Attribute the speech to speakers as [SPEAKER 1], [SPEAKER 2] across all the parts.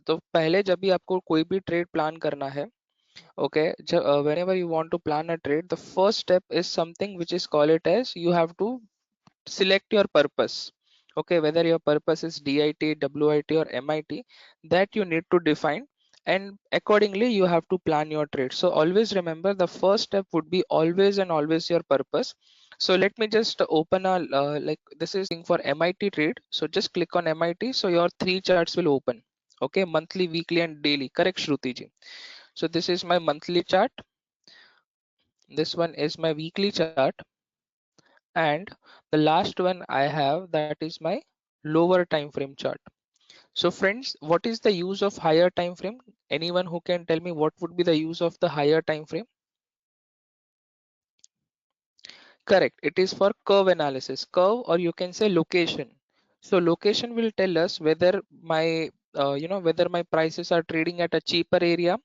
[SPEAKER 1] तो पहले जब भी आपको कोई भी ट्रेड प्लान करना है, okay, whenever you want to plan a trade, the first step is something which is call it as you have to select your purpose. Okay, whether your purpose is DIT, WIT or MIT, that you need to define, and accordingly you have to plan your trade. So always remember, the first step would be always and always your purpose. So let me just open a like this is for MIT trade. So just click on MIT, so your three charts will open. Okay, monthly, weekly and daily. Correct, Shruti ji? So this is my monthly chart, this one is my weekly chart, and the last one I have, that is my lower time frame chart. So friends, what is the use of higher time frame? Anyone who can tell me what would be the use of the higher time frame? Correct, it is for curve analysis, curve, or you can say location. So location will tell us whether my whether my prices are trading at a cheaper area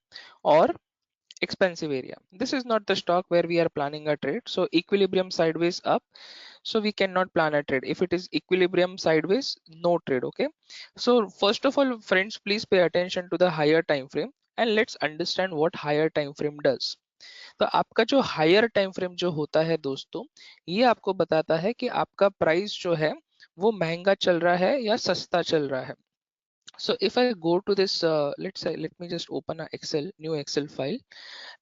[SPEAKER 1] or expensive area. This is not the stock where we are planning a trade. So equilibrium sideways up, so we cannot plan a trade. If it is equilibrium sideways, no trade. Okay, so first of all friends, please pay attention to the higher time frame, and let's understand what higher time frame does. तो आपका जो higher time frame जो होता है दोस्तों, ये आपको बताता है कि आपका प्राइस जो है वो महंगा चल रहा है या सस्ता चल रहा है. So if I go to this, let's say, let me just open a Excel, new Excel file,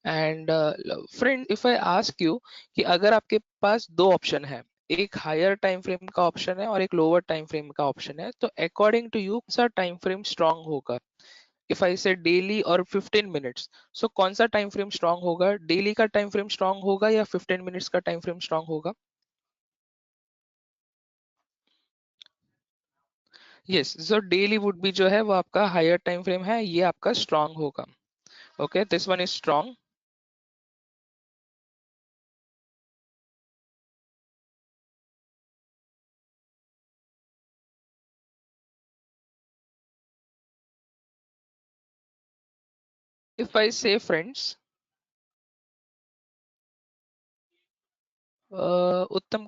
[SPEAKER 1] and friend, if I ask you कि अगर आपके पास दो ऑप्शन है, एक हायर टाइम फ्रेम का ऑप्शन है और एक लोअर टाइम फ्रेम का ऑप्शन है, तो अकॉर्डिंग टू यू कौन सा टाइम फ्रेम स्ट्रांग होगा? इफ आई से डेली और 15 मिनट्स, सो कौन सा टाइम फ्रेम स्ट्रांग होगा? डेली का टाइम फ्रेम स्ट्रांग होगा या 15 मिनट्स का टाइम फ्रेम स्ट्रांग होगा? Yes, so daily would be जो है वो आपका हायर टाइम फ्रेम है, ये आपका स्ट्रांग होगा. Okay, this one is strong. If I से फ्रेंड्स, उत्तम,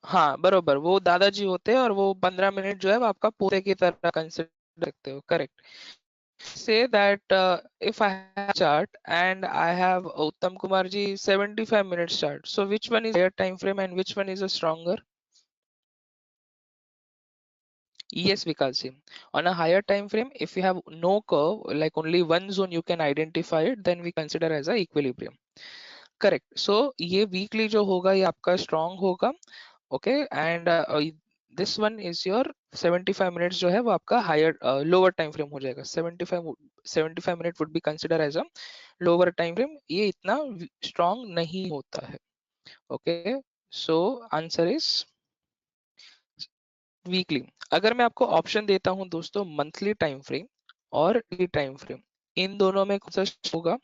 [SPEAKER 1] हाँ बरोबर, वो दादाजी होते हैं और वो 15 मिनट जो है वो आपका पोते की तरह कंसिडर करते हो. Correct. Say that if I have chart and I have Uttam Kumar ji 75 minutes chart, so which one is higher time frame and which one is a stronger? Yes, Vikas ji. On a higher time frame, if you have no curve, like only one zone you can identify it, then we consider as a equilibrium. Correct. So ये weekly जो होगा ये आपका strong होगा. Okay, and this one is your 75 minutes जो है वो आपका higher lower time frame हो जाएगा. 75 minute would be considered as a lower time frame. ये इतना strong नहीं होता है. Okay, so answer is weekly. अगर मैं आपको ऑप्शन देता हूं दोस्तों, मंथली टाइम फ्रेम और डेली टाइम फ्रेम, इन दोनों में कौन सा होगा?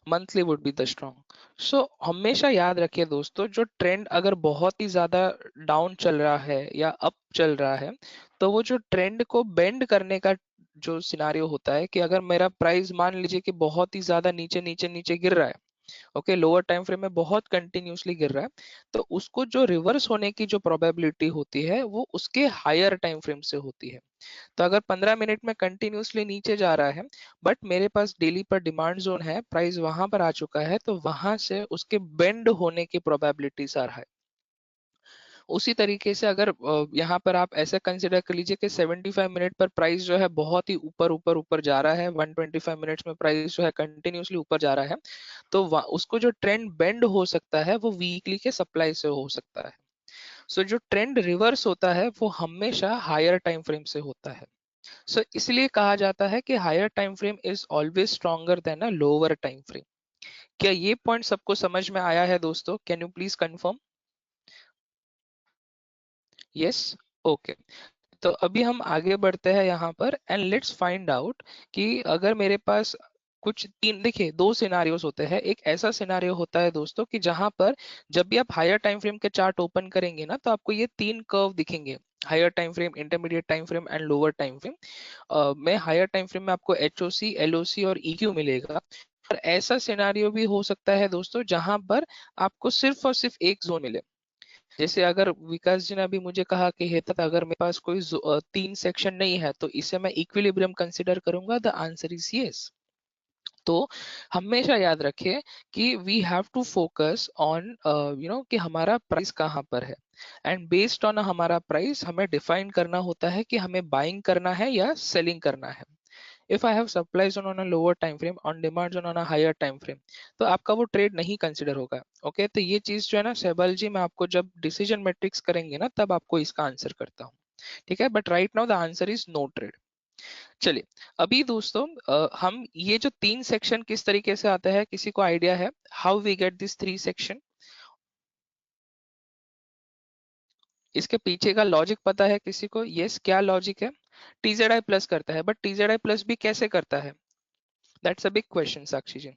[SPEAKER 1] Monthly would be the strong. So हमेशा याद रखिए दोस्तों, जो ट्रेंड अगर बहुत ही ज्यादा डाउन चल रहा है या अप चल रहा है, तो वो जो ट्रेंड को बेंड करने का जो सिनारियो होता है कि अगर मेरा प्राइस मान लीजिए कि बहुत ही ज्यादा नीचे नीचे नीचे गिर रहा है, ओके, लोअर टाइम फ्रेम में बहुत कंटिन्यूसली गिर रहा है, तो उसको जो रिवर्स होने की जो प्रोबेबिलिटी होती है वो उसके हायर टाइम फ्रेम से होती है. तो अगर 15 मिनट में कंटिन्यूसली नीचे जा रहा है, बट मेरे पास डेली पर डिमांड जोन है, प्राइस वहां पर आ चुका है, तो वहां से उसके बेंड होने की प्रोबेबिलिटीज आ रहा है. उसी तरीके से अगर यहाँ पर आप ऐसा कंसिडर कर लीजिए कि 75 मिनट पर प्राइस जो है बहुत ही ऊपर ऊपर ऊपर जा रहा है, 125 मिनट्स में प्राइस जो है कंटिन्यूसली ऊपर जा रहा है, तो उसको जो ट्रेंड बेंड हो सकता है वो वीकली के सप्लाई से हो सकता है. सो जो ट्रेंड रिवर्स होता है वो हमेशा हायर टाइम फ्रेम से होता है. सो इसलिए कहा जाता है कि higher time frame is always stronger than a lower time frame. क्या ये पॉइंट सबको समझ में आया है दोस्तों? Can you please confirm? Yes. Okay. तो अभी हम आगे बढ़ते हैं यहाँ पर, एंड लेट्स फाइंड आउट कि अगर मेरे पास कुछ तीन, देखिए दो सिनारियोस होते हैं. एक ऐसा सिनारियो होता है दोस्तों कि जहां पर जब भी आप हायर टाइम फ्रेम के चार्ट ओपन करेंगे ना, तो आपको ये तीन कर्व दिखेंगे: higher time frame, intermediate time frame and lower time frame. में हायर टाइम फ्रेम में आपको HOC, LOC और EQ मिलेगा. और ऐसा सिनारियो भी हो सकता है दोस्तों जहां पर आपको सिर्फ और सिर्फ एक जोन मिले. जैसे अगर विकास जी ने अभी मुझे कहा कि हेतक अगर मेरे पास कोई 3 सेक्शन नहीं है तो इसे मैं इक्विलिब्रियम कंसिडर करूंगा, द आंसर इज यस। तो हमेशा याद रखिए कि we have to focus on कि हमारा प्राइस कहाँ पर है, एंड बेस्ड ऑन हमारा प्राइस हमें डिफाइन करना होता है कि हमें बाइंग करना है या सेलिंग करना है। If I have supplies on a lower time frame, on demand on a higher time frame, तो आपका वो ट्रेड नहीं कंसिडर होगा। ओके, तो ये चीज जो है ना सहबल जी, मैं आपको जब डिसीजन मैट्रिक्स करेंगे ना तब आपको इसका आंसर करता हूँ, ठीक है। But right now the answer is no trade. चलिए, अभी दोस्तों हम ये जो 3 सेक्शन किस तरीके से आता है, किसी को आइडिया है how we get this 3 section? इसके पीछे का लॉजिक पता है किसी को? यस, क्या लॉजिक है? टीजेड प्लस करता है, बट टीजेड प्लस भी कैसे करता है? That's a big question Sakshi ji.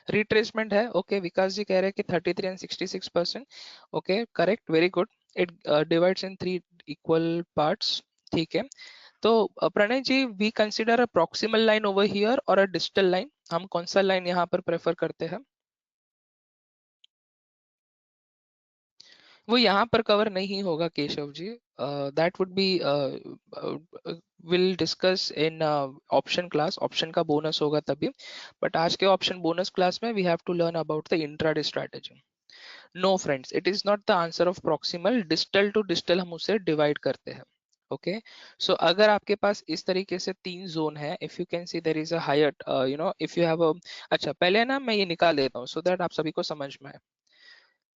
[SPEAKER 1] Retracement है, ओके। विकास जी कह रहे हैं कि 33 and 66%, okay correct, very good. It divides in 3 equal parts, ठीक है। तो Pranay ji, we consider a proximal line over here और अ डिस्टल लाइन, हम कौन सा लाइन यहाँ पर प्रेफर करते हैं? वो यहाँ पर कवर नहीं होगा Keshav ji, that would be will discuss in option class, option का बोनस होगा तभी। बट आज के ऑप्शन बोनस क्लास में we have to learn about the intraday strategy. No friends, it is not the answer of proximal, distal to distal हम उसे divide करते हैं। ओके, सो अगर आपके पास इस तरीके से 3 जोन है, if you can see there is a higher, if you have a, अच्छा पहले ना मैं ये निकाल देता हूँ सो दैट आप सभी को समझ में आए।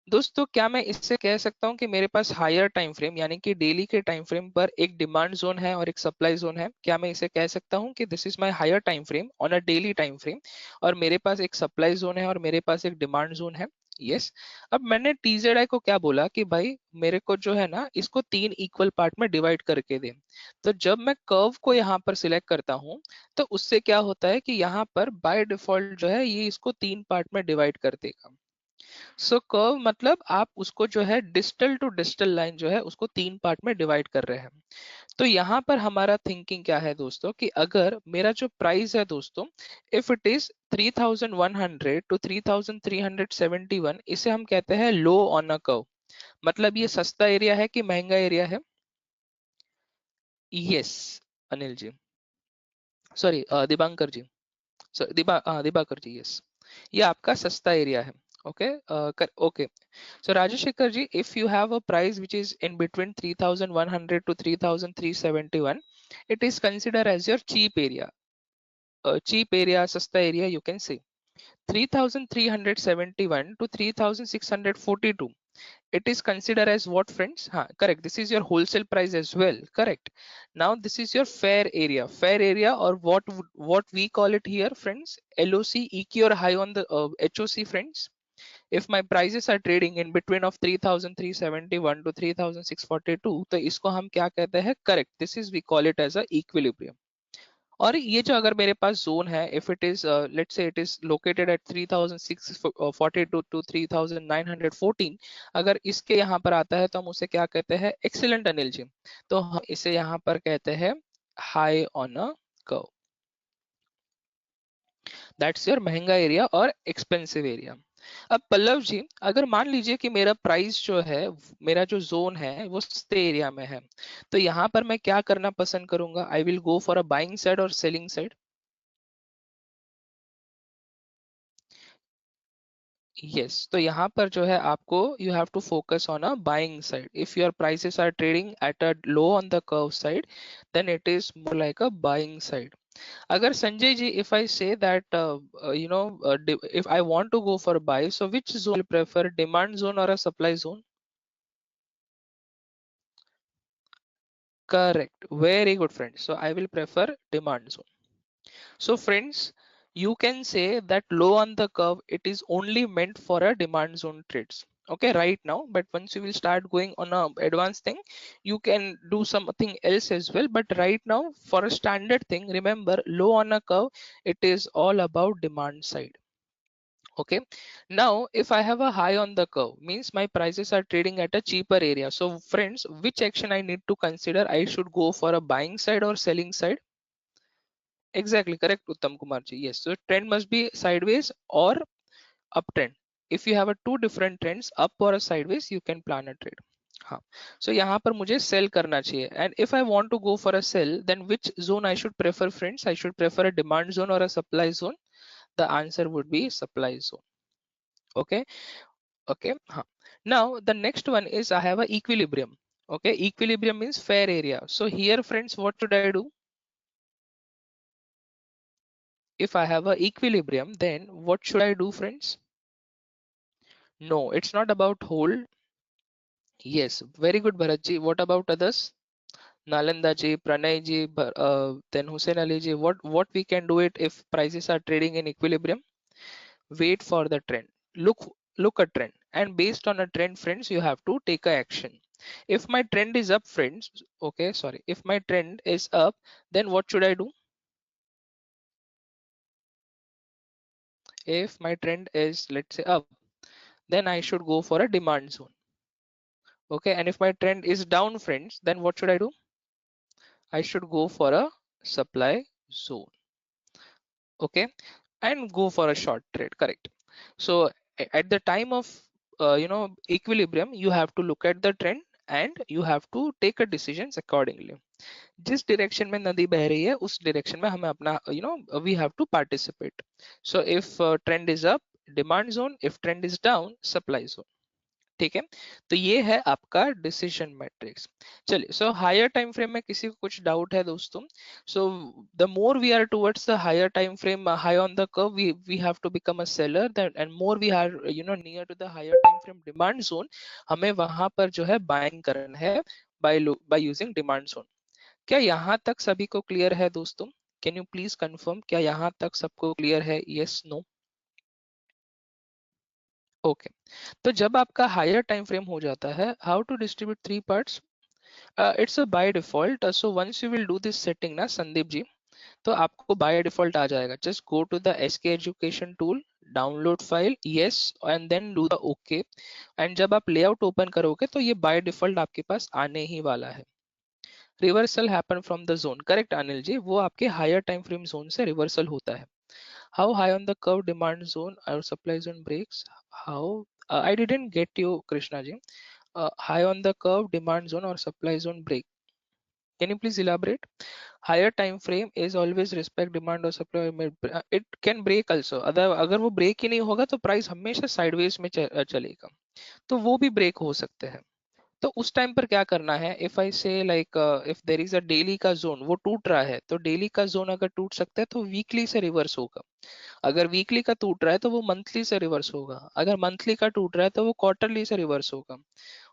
[SPEAKER 1] दोस्तों, क्या मैं इससे कह सकता हूँ कि मेरे पास हायर टाइम फ्रेम यानी कि डेली के टाइम फ्रेम पर एक डिमांड जोन है और एक सप्लाई जोन है? क्या मैं इसे कह सकता हूँ कि this is my higher time frame on a daily time frame, और मेरे पास एक सप्लाई जोन है और मेरे पास एक डिमांड जोन है? यस। अब मैंने टीजेड को क्या बोला कि भाई मेरे को जो है ना इसको 3 इक्वल पार्ट में डिवाइड करके दे। तो जब मैं कर्व को यहाँ पर सिलेक्ट करता हूँ तो उससे क्या होता है कि यहाँ पर बाय डिफॉल्ट जो है ये इसको 3 पार्ट में डिवाइड कर देगा। सो कर्व मतलब आप उसको जो है डिस्टल टू डिस्टल लाइन जो है उसको 3 पार्ट में डिवाइड कर रहे हैं। तो यहाँ पर हमारा थिंकिंग क्या है दोस्तों कि अगर मेरा जो प्राइस है दोस्तों, इफ इट इज 3100 टू 3371, इसे हम कहते हैं लो ऑन अ कर्व। मतलब ये सस्ता एरिया है कि महंगा एरिया है? यस, अनिल जी, सॉरी दिबांकर जी, दिबाकर जी, यस, ये आपका सस्ता एरिया है। Okay, okay. So Rajashekar ji, if you have a price which is in between 3100 to 3371, it is considered as your cheap area. Cheap area, sasta area, you can say. 3371 to 3642. It is considered as what, friends? Correct. This is your wholesale price as well. Correct. Now this is your fair area. Fair area, or what we call it here, friends? LOC, EQ or high on the HOC, friends. If my prices are trading in between of 3371 to 3642, तो इसको हम क्या कहते हैं? Correct, this is we call it as a equilibrium. और ये जो अगर मेरे पास जोन है, if it is let's say it is located at 3642 to 3914, अगर इसके यहाँ पर आता है तो हम उसे क्या कहते हैं? एक्सीलेंट अनिल जी। तो हम इसे यहाँ पर कहते हैं high on a curve. That's your महंगा एरिया और एक्सपेंसिव एरिया। अब पल्लव जी, अगर मान लीजिए कि मेरा प्राइस जो है, मेरा जो जोन है वो सस्ते एरिया में है, तो यहाँ पर मैं क्या करना पसंद करूंगा? I will go for a buying side और सेलिंग साइड? यस, तो यहाँ पर जो है आपको you have to focus on a buying side. If your prices are trading at a low on the curve side, then it is more like a buying side. अगर संजय जी, if I say that if I want to go for buy, so which zone will prefer, demand zone or a supply zone? Correct, very good friends. So I will prefer demand zone. So friends, you can say that low on the curve, it is only meant for a demand zone trades. Okay, right now, but once you will start going on a advanced thing, you can do something else as well. But right now, for a standard thing, remember low on a curve, it is all about demand side. Okay, now if I have a high on the curve, means my prices are trading at a cheaper area. So friends, which action I need to consider? I should go for a buying side or selling side? Exactly correct, Uttam Kumar ji. Yes, so trend must be sideways or uptrend. If you have a two different trends, up or a sideways, you can plan a trade. हाँ, सो यहाँ पर मुझे sale करना चाहिए, and if I want to go for a sale, then which zone I should prefer friends? I should prefer a demand zone और a supply zone? The answer would be supply zone. Okay. Okay, huh. Now the next one is I have a equilibrium. Okay, equilibrium means fair area. So here friends, what should I do? If I have a equilibrium, then what should I do friends? No, it's not about hold. Yes, very good Bharat ji. What about others? Nalanda ji, Pranay ji, then Hussein Ali ji. What we can do it if prices are trading in equilibrium? Wait for the trend. Look a trend, and based on a trend friends, you have to take a action. If my trend is up friends, okay, sorry, if my trend is up, then what should I do? If my trend is, let's say, up, then I should go for a demand zone. Okay, and if my trend is down friends, then what should I do? I should go for a supply zone. Okay, and go for a short trade, correct? So at the time of equilibrium, you have to look at the trend and you have to take a decisions accordingly. जिस direction में नदी बह रही है उस direction में हमें अपना we have to participate. So if trend is up, demand zone. If trend is down, supply zone. ठीक है, तो ये है आपका डिसीजन मैट्रिक्स. चलिए, सो हायर टाइम फ्रेम में किसी को कुछ डाउट है दोस्तों? So the more we are towards the higher time frame, high on the curve, we have to become a seller, and more we are near to the higher time frame demand zone, हमें वहां पर जो है buying करना है by using demand zone. क्या यहाँ तक सभी को क्लियर है दोस्तों? कैन यू प्लीज कंफर्म, क्या यहाँ तक सबको क्लियर है? Yes, no? ओके, तो जब आपका हायर टाइम फ्रेम हो जाता है, how to distribute three parts? It's a by default. So once you will do this setting ना संदीप जी, तो आपको बाय डिफॉल्ट आ जाएगा. Just go to the SK education tool, download file, yes, and then do the okay. And जब आप layout open करोगे तो ये बाय डिफॉल्ट आपके पास आने ही वाला है. Reversal happen from the zone, correct Anil ji, वो आपके हायर टाइम फ्रेम जोन से रिवर्सल होता है. How high on the curve demand zone or supply zone breaks? How? I didn't get you, Krishna ji. High on the curve demand zone or supply zone break. Can you please elaborate? Higher time frame is always respect demand or supply. It can break also. अगर वो break ही नहीं होगा तो price हमेशा sideways में चलेगा. तो वो भी break हो सकते हैं. तो उस टाइम पर क्या करना है? इफ आई से like if there is a daily का जोन वो टूट रहा है, तो डेली का जोन अगर टूट सकता है तो वीकली से रिवर्स होगा. अगर वीकली का टूट रहा है तो वो मंथली से रिवर्स होगा. अगर मंथली का टूट रहा है तो वो क्वार्टरली से रिवर्स होगा.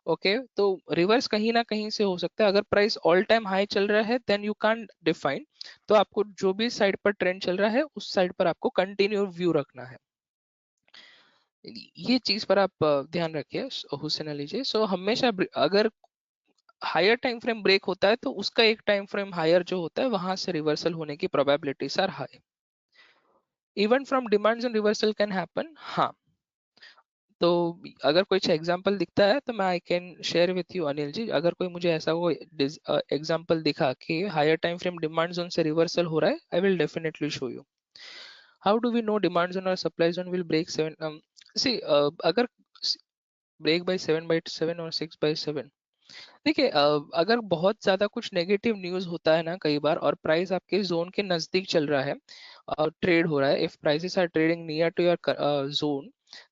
[SPEAKER 1] ओके, तो रिवर्स कहीं ना कहीं से हो सकता है. अगर प्राइस ऑल टाइम हाई चल रहा है देन यू कैन डिफाइन. तो आपको जो भी साइड पर ट्रेंड चल रहा है उस साइड पर आपको कंटिन्यू व्यू रखना है. ये चीज पर आप ध्यान रखिए हुसैन अली जी. सो हमेशा अगर हायर टाइम फ्रेम ब्रेक होता है तो उसका एक टाइम फ्रेम हायर जो होता है वहां से रिवर्सल होने की probabilities are high. Even from demands and reversal can happen. हाँ, तो अगर कुछ एग्जांपल दिखता है तो मैं I can share with you Anil ji. अगर कोई मुझे ऐसा कोई एग्जांपल दिखा कि higher time frame demand zone से रिवर्सल हो रहा है, I will definitely show you. How do we know demand zone और supply zone will break seven? See, अगर ब्रेक बाय 7/7 और 6/7, देखिए, अगर बहुत ज्यादा कुछ नेगेटिव न्यूज होता है ना कई बार, और प्राइस आपके जोन के नजदीक चल रहा है और ट्रेड हो रहा है, if prices are trading near to your zone,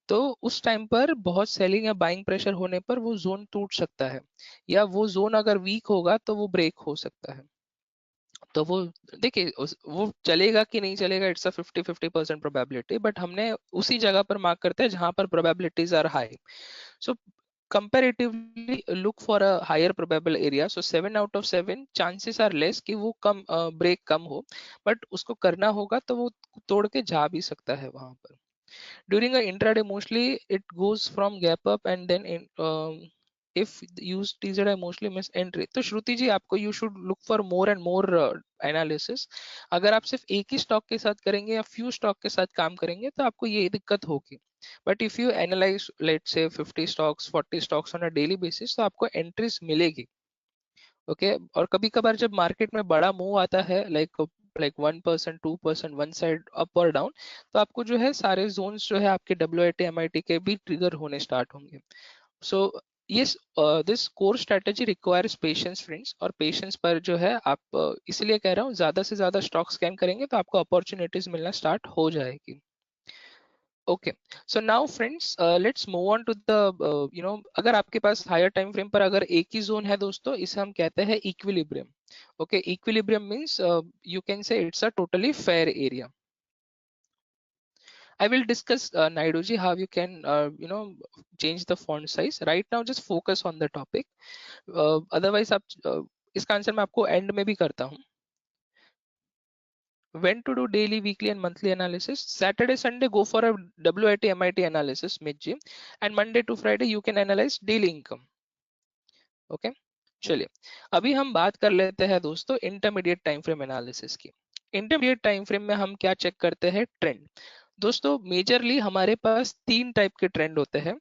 [SPEAKER 1] तो उस टाइम पर बहुत सेलिंग या बाइंग प्रेशर होने पर वो जोन टूट सकता है, या वो जोन अगर वीक होगा तो वो ब्रेक हो सकता है. तो वो देखिए वो चलेगा कि नहीं चलेगा, इट्स अ 50-50% प्रोबेबिलिटी, बट हमने उसी जगह पर मार्क करते हैं जहां पर probabilities are high. So comparatively look for a higher probable area. So 7 out of 7 chances are less कि वो कम ब्रेक कम हो, बट उसको करना होगा तो वो तोड़ के जा भी सकता है वहां पर. During a intraday mostly it goes from gap up and then if use TZI mostly miss entry. तो श्रुति जी, आपको you should look for more and more analysis. अगर आप सिर्फ एक ही स्टॉक के साथ करेंगे या फ्यू स्टॉक के साथ काम करेंगे तो आपको ये दिक्कत होगी. But if you analyze let say 50 stocks 40 stocks on a daily basis, तो आपको एंट्रीज मिलेगी. ओके, और कभी कभार जब मार्केट में बड़ा मूव आता है, लाइक 1% 2% वन साइड अप और डाउन, तो आपको जो है सारे जोन्स जो है आपके WIT MIT के भी ट्रिगर होने स्टार्ट होंगे. So yes, this core strategy requires patience friends, और पेशेंस पर जो है आप इसलिए कह रहा हूँ, ज्यादा से ज्यादा स्टॉक स्कैन करेंगे तो आपको अपॉर्चुनिटीज मिलना स्टार्ट हो जाएगी। Okay, so now friends let's move on to the अगर आपके पास हायर टाइम फ्रेम पर अगर एक ही जोन है दोस्तों, इसे हम कहते हैं equilibrium. Okay, equilibrium means you can say it's a totally fair area. I will discuss, Naidu ji, how you can, change the font size. Right now, just focus on the topic. Otherwise, आप इसका answer मैं आपको and में भी करता हूँ। When to do daily, weekly, and monthly analysis? Saturday, Sunday, go for a WIT, MIT analysis, Midji, and Monday to Friday, you can analyze daily income. Okay? चलिए, अभी हम बात कर लेते हैं दोस्तों इंटरमीडिएट टाइम फ्रेम एनालिसिस की। Intermediate time frame में हम क्या चेक करते हैं? ट्रेंड। दोस्तों मेजरली हमारे पास तीन टाइप के ट्रेंड होते हैं।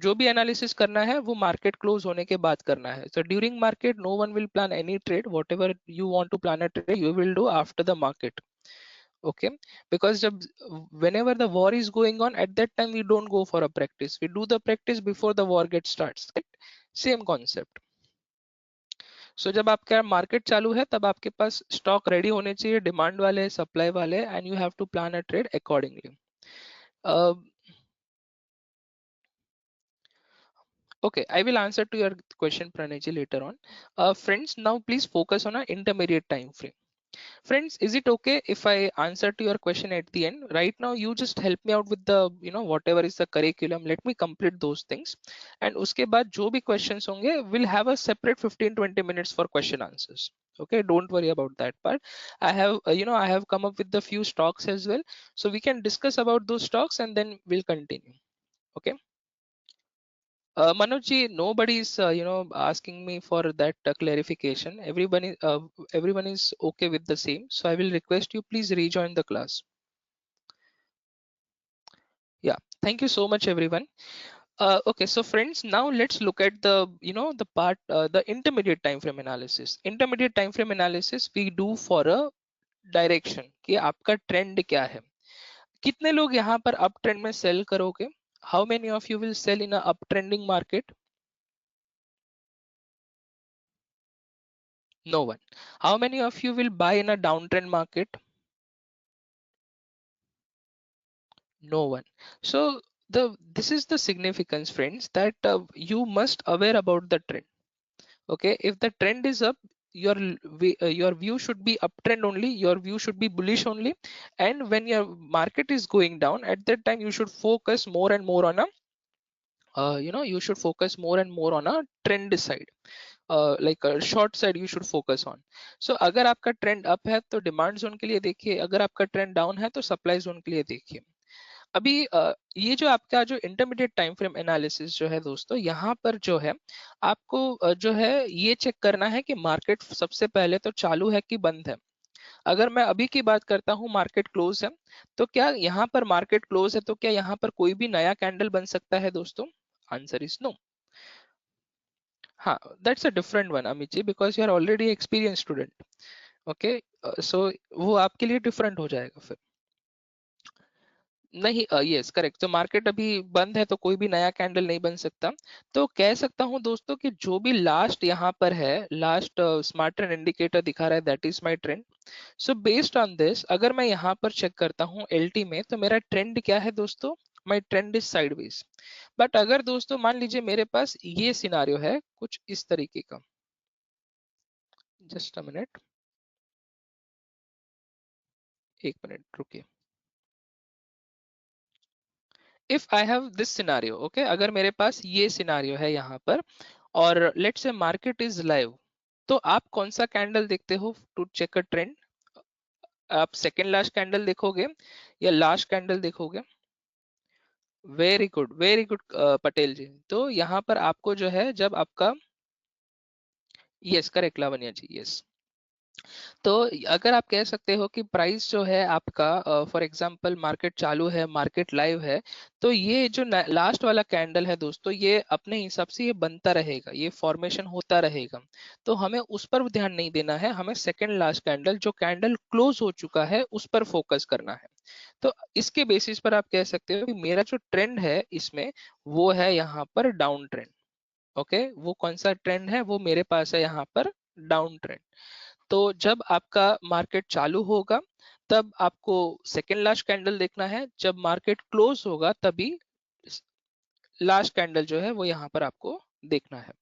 [SPEAKER 1] जो भी एनालिसिस करना है वो मार्केट क्लोज होने के बाद करना है। So during market no one will plan any trade, whatever you want to plan a trade you will do after the market. Okay, because जब whenever the war is going on, at that time we don't go for a practice, we do the practice before the war gets starts, right? Same concept. सो जब आपका market चालू है तब आपके पास stock ready होने चाहिए, demand वाले, supply वाले, and you have to plan a trade accordingly. Okay, I will answer to your question, Pranayji, later on. Friends, now please focus on an intermediate time frame. Friends, is it okay if I answer to your question at the end? Right now, you just help me out with the, whatever is the curriculum. Let me complete those things. And uske baad jo bhi questions honge, we'll have a separate 15-20 minutes for question answers. Okay, don't worry about that part. I have, I have come up with the few stocks as well. So we can discuss about those stocks and then we'll continue. Okay. Manoj ji, nobody is asking me for that clarification. Everyone is okay with the same. So I will request you please rejoin the class. Yeah, thank you so much, everyone. Okay, so friends, now let's look at the part, the intermediate time frame analysis. Intermediate time frame analysis we do for a direction कि आपका trend क्या है। कितने लोग यहाँ पर up trend में cell करोगे? How many of you will sell in a uptrending market? No one. How many of you will buy in a downtrend market? No one. So this is the significance, friends, that you must aware about the trend. Okay, if the trend is up, your view should be uptrend only, your view should be bullish only, and when your market is going down, at that time you should focus more and more on a you should focus more and more on a trend side, like a short side you should focus on. So अगर आपका trend up है तो demand zone के लिए देखिए, अगर आपका trend down है तो सप्लाई जोन के लिए देखिए। अभी ये जो आपका जो इंटरमीडिएट टाइम फ्रेम एनालिसिस जो है दोस्तों, यहाँ पर जो है आपको जो है ये चेक करना है कि मार्केट सबसे पहले तो चालू है कि बंद है। अगर मैं अभी की बात करता हूँ, मार्केट क्लोज है, तो क्या यहाँ पर मार्केट क्लोज है तो क्या यहाँ पर कोई भी नया कैंडल बन सकता है दोस्तों? Answer is no. हाँ, that's a different one Amit ji, because you are already experience student. Okay, so वो आपके लिए डिफरेंट हो जाएगा फिर। नहीं, यस करेक्ट, तो मार्केट अभी बंद है तो कोई भी नया कैंडल नहीं बन सकता। तो कह सकता हूं दोस्तों कि जो भी लास्ट यहाँ पर है, लास्ट स्मार्ट ट्रेंड इंडिकेटर दिखा रहा है, that is my trend. So based on this अगर मैं यहाँ पर चेक करता हूँ एलटी में, तो मेरा ट्रेंड क्या है दोस्तों? My trend is sideways. But अगर दोस्तों मान लीजिए मेरे पास ये सिनारियो है कुछ इस तरीके का, जस्ट अ मिनट, एक मिनट रुकिए। If I have this scenario, okay, अगर मेरे पास ये सिनारियो है यहाँ पर और let's say market is live, तो आप कौन सा कैंडल देखते हो टू चेक अ ट्रेंड? आप सेकेंड लास्ट कैंडल देखोगे या लास्ट कैंडल देखोगे? वेरी गुड पटेल जी। तो यहाँ पर आपको जो है जब आपका, यस करेक्ट लावण्या जी, यस। तो अगर आप कह सकते हो कि प्राइस जो है आपका, फॉर एग्जांपल मार्केट चालू है, मार्केट लाइव है, तो ये जो लास्ट वाला कैंडल है दोस्तों, ये अपने हिसाब से ये बनता रहेगा, ये फॉर्मेशन होता रहेगा। तो हमें उस पर ध्यान नहीं देना है, हमें सेकंड लास्ट कैंडल जो कैंडल क्लोज हो चुका है उस पर फोकस करना है। तो इसके बेसिस पर आप कह सकते हो कि मेरा जो ट्रेंड है इसमें वो है यहाँ पर डाउन ट्रेंड। ओके, वो कौन सा ट्रेंड है, वो मेरे पास है यहाँ पर डाउन ट्रेंड। तो जब आपका मार्केट चालू होगा तब आपको सेकेंड लास्ट कैंडल देखना है, जब मार्केट क्लोज होगा तभी लास्ट कैंडल जो है वो यहाँ पर आपको देखना है।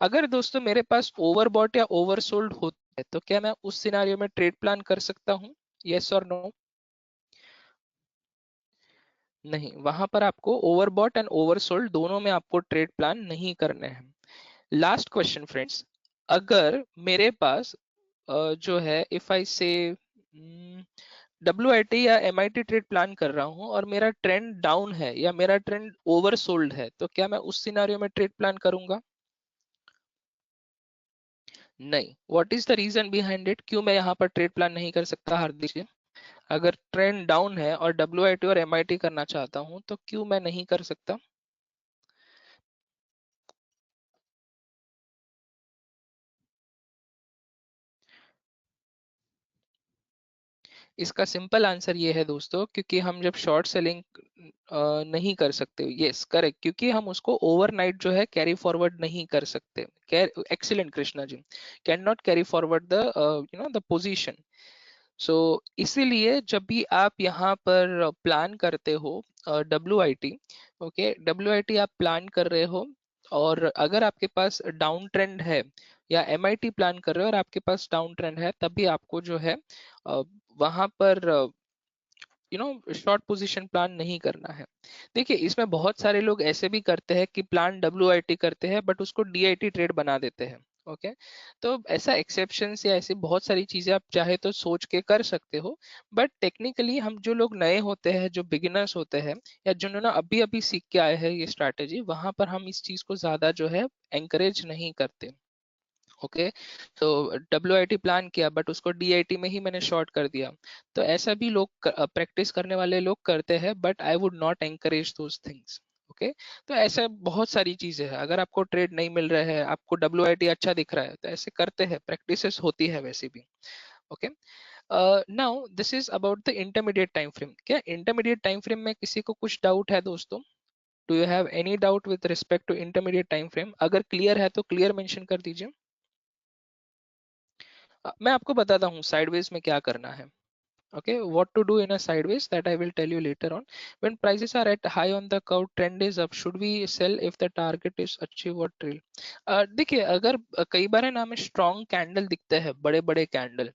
[SPEAKER 1] अगर दोस्तों मेरे पास ओवरबॉट या ओवरसोल्ड होता है तो क्या मैं उस सिनारियो में ट्रेड प्लान कर सकता हूँ? यस और नो? नहीं, वहां पर आपको ओवरबॉट एंड ओवरसोल्ड दोनों में आपको ट्रेड प्लान नहीं करने हैं। लास्ट क्वेश्चन फ्रेंड्स, अगर मेरे पास जो है इफ आई से WIT या MIT ट्रेड प्लान कर रहा हूं और मेरा ट्रेंड डाउन है या मेरा ट्रेंड ओवरसोल्ड है, तो क्या मैं उस सिनारियो में ट्रेड प्लान करूंगा? नहीं। What is the reason behind it, क्यों मैं यहाँ पर ट्रेड प्लान नहीं कर सकता हार्दिक जी? अगर ट्रेंड डाउन है और WIT और MIT करना चाहता हूं तो क्यों मैं नहीं कर सकता? इसका सिंपल आंसर ये है दोस्तों, क्योंकि हम जब शॉर्ट सेलिंग नहीं कर सकते, यस करेक्ट, क्योंकि हम उसको ओवरनाइट जो है कैरी फॉरवर्ड नहीं कर सकते। Excellent Krishna ji, can not carry forward the the position. So इसीलिए जब भी आप यहाँ पर प्लान करते हो WIT, ओके, WIT आप प्लान कर रहे हो और अगर आपके पास डाउन ट्रेंड है, या MIT प्लान कर रहे हो और आपके पास डाउन ट्रेंड है, तभी आपको जो है वहां पर शॉर्ट पोजीशन प्लान नहीं करना है। देखिए इसमें बहुत सारे लोग ऐसे भी करते हैं कि प्लान WIT करते हैं बट उसको DIT ट्रेड बना देते हैं। ओके, तो ऐसा एक्सेप्शंस या ऐसी बहुत सारी चीजें आप चाहे तो सोच के कर सकते हो, बट टेक्निकली हम जो लोग नए होते हैं, जो बिगिनर्स होते हैं, या जिन्होंने अभी अभी सीख के आए हैं ये स्ट्रैटेजी, वहां पर हम इस चीज को ज्यादा जो है एंकरेज नहीं करते। ओके, तो WIT प्लान किया बट उसको DIT में ही मैंने शॉर्ट कर दिया, तो ऐसा भी लोग प्रैक्टिस करने वाले लोग करते हैं, but I would not encourage those things. Okay, तो ऐसे बहुत सारी चीजें हैं, अगर आपको ट्रेड नहीं मिल रहा है, आपको WIT अच्छा दिख रहा है, तो ऐसे करते हैं, प्रैक्टिसेस होती है वैसे भी। Okay, now this is about the intermediate time frame. क्या इंटरमीडिएट टाइम फ्रेम में किसी को कुछ डाउट है दोस्तों? Do you have any doubt with respect to intermediate time frame? अगर क्लियर है तो क्लियर मेंशन कर दीजिए। मैं आपको बताता हूँ साइडवेज में क्या करना है। Okay, what to do in a sideways, that I will tell you later on. When prices are at high on the curve, trend is up, should we sell if the target is achieve or trail? देखिए अगर कई बार है ना हमें strong candle दिखते हैं, बड़े बड़े कैंडल,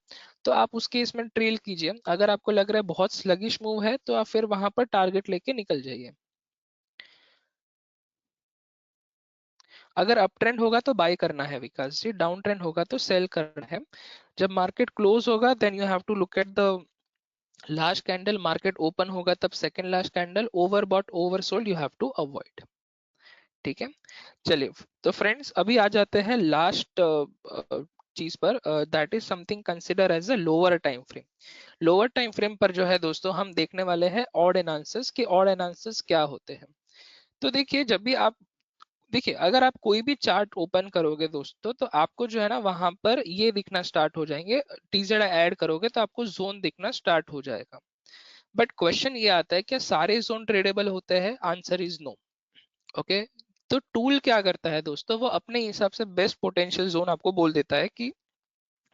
[SPEAKER 1] तो आप उस केस में ट्रेल कीजिए। अगर आपको लग रहा है बहुत स्लगिश मूव है तो आप फिर वहां पर टारगेट लेके निकल जाइए। अगर अप ट्रेंड होगा तो बाय करना है विकास जी, डाउन ट्रेंड होगा तो सेल करना है। जब मार्केट क्लोज होगा then you have to look at the last candle, market open होगा तब second last candle, overbought oversold you have to avoid. ठीक है, चलिए। तो फ्रेंड्स अभी आ जाते हैं लास्ट चीज पर, that is something consider as a lower time frame. Lower time frame पर जो है दोस्तों हम देखने वाले हैं ऑड एंड आंसर्स, कि ऑड एंड आंसर्स क्या होते हैं। तो देखिए जब भी आप, देखिए अगर आप कोई भी चार्ट ओपन करोगे दोस्तों तो आपको जो है ना वहां पर ये दिखना स्टार्ट हो जाएंगे, TZ ऐड करोगे तो आपको जोन दिखना स्टार्ट हो जाएगा। बट क्वेश्चन ये आता है क्या सारे जोन ट्रेडेबल होते हैं? Answer is no. ओके, तो टूल क्या करता है दोस्तों, वो अपने हिसाब से बेस्ट पोटेंशियल जोन आपको बोल देता है कि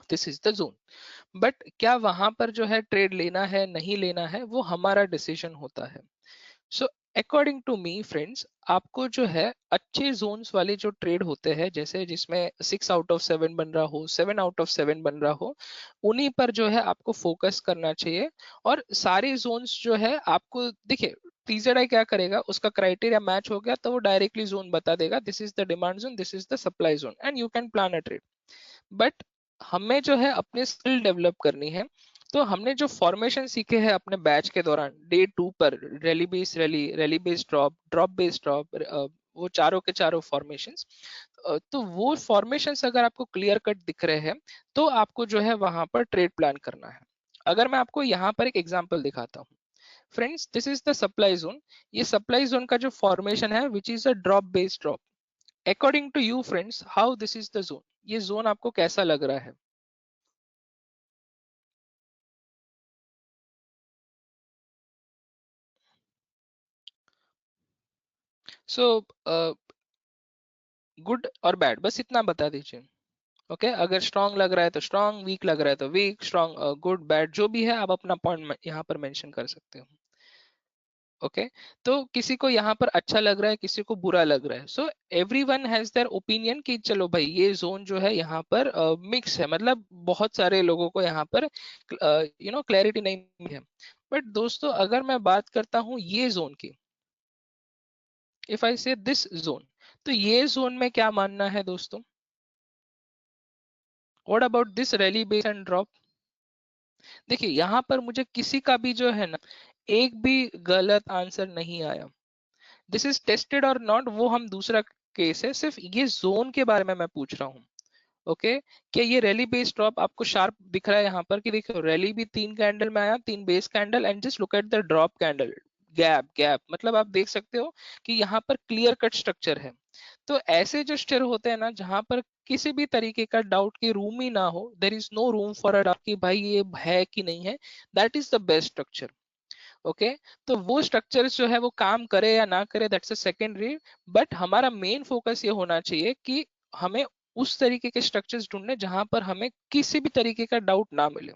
[SPEAKER 1] this is the zone. But क्या वहां पर जो है ट्रेड लेना है नहीं लेना है, वो हमारा डिसीजन होता है। So according to me friends, आपको जो है अच्छे जोन्स वाले जो ट्रेड होते हैं, जैसे जिसमें 6 आउट ऑफ 7 बन रहा हो, 7 आउट ऑफ 7 बन रहा हो, उन्हीं पर जो है आपको फोकस करना चाहिए। और सारे जोन्स जो है आपको देखिए, TZI क्या करेगा, उसका क्राइटेरिया मैच हो गया तो वो डायरेक्टली जोन बता देगा, this is the demand zone, this is the supply zone, and you can plan a trade. But हमें जो है अपनी स्किल डेवलप करनी है। तो हमने जो फॉर्मेशन सीखे हैं अपने बैच के दौरान, डे 2 पर rally base rally, rally base drop, drop base drop, वो चारों के चारों फॉर्मेशंस, तो वो फॉर्मेशंस अगर आपको क्लियर कट दिख रहे हैं तो आपको जो है वहां पर ट्रेड प्लान करना है। अगर मैं आपको यहाँ पर एक एग्जांपल दिखाता हूँ friends, this is the supply zone. ये सप्लाई जोन का जो फॉर्मेशन है which is a drop base drop. According to you friends, how this is the zone, ये जोन आपको कैसा लग रहा है? सो गुड और बैड बस इतना बता दीजिए। ओके अगर स्ट्रांग लग रहा है तो स्ट्रांग, वीक लग रहा है तो वीक, स्ट्रांग, गुड, बैड, जो भी है आप अपना पॉइंट यहाँ पर मेंशन कर सकते हो। ओके तो किसी को यहाँ पर अच्छा लग रहा है, किसी को बुरा लग रहा है। So every one has their opinion कि चलो भाई ये जोन जो है यहाँ पर मिक्स है, मतलब बहुत सारे लोगों को यहाँ पर क्लैरिटी नहीं है। बट दोस्तों अगर मैं बात करता हूँ ये जोन की, इफ आई से दिस जोन, तो ये जोन में क्या मानना है दोस्तों? What about this rally base and drop? देखिए यहाँ पर मुझे किसी का भी जो है ना, एक भी गलत आंसर नहीं आया। दिस इज टेस्टेड और नॉट वो हम दूसरा केस है, सिर्फ ये जोन के बारे में मैं पूछ रहा हूँ। ओके क्या ये रैली बेस ड्रॉप आपको शार्प दिख रहा है यहाँ पर? कि देखो रैली भी 3 कैंडल में आया, 3 base candle, and just look at the drop candle, gap gap, मतलब आप देख सकते हो कि यहाँ पर क्लियर कट स्ट्रक्चर है। तो ऐसे जो स्टेयर होते हैं ना जहां पर किसी भी तरीके का डाउट की रूम ही ना हो, there is no room for a doubt कि भाई ये है कि नहीं है, that is the best structure. Okay तो वो स्ट्रक्चर्स जो है वो काम करे या ना करे दैट्स अ सेकेंडरी, बट हमारा मेन फोकस ये होना चाहिए कि हमें उस तरीके के स्ट्रक्चर्स ढूंढने जहां पर हमें किसी भी तरीके का डाउट ना मिले।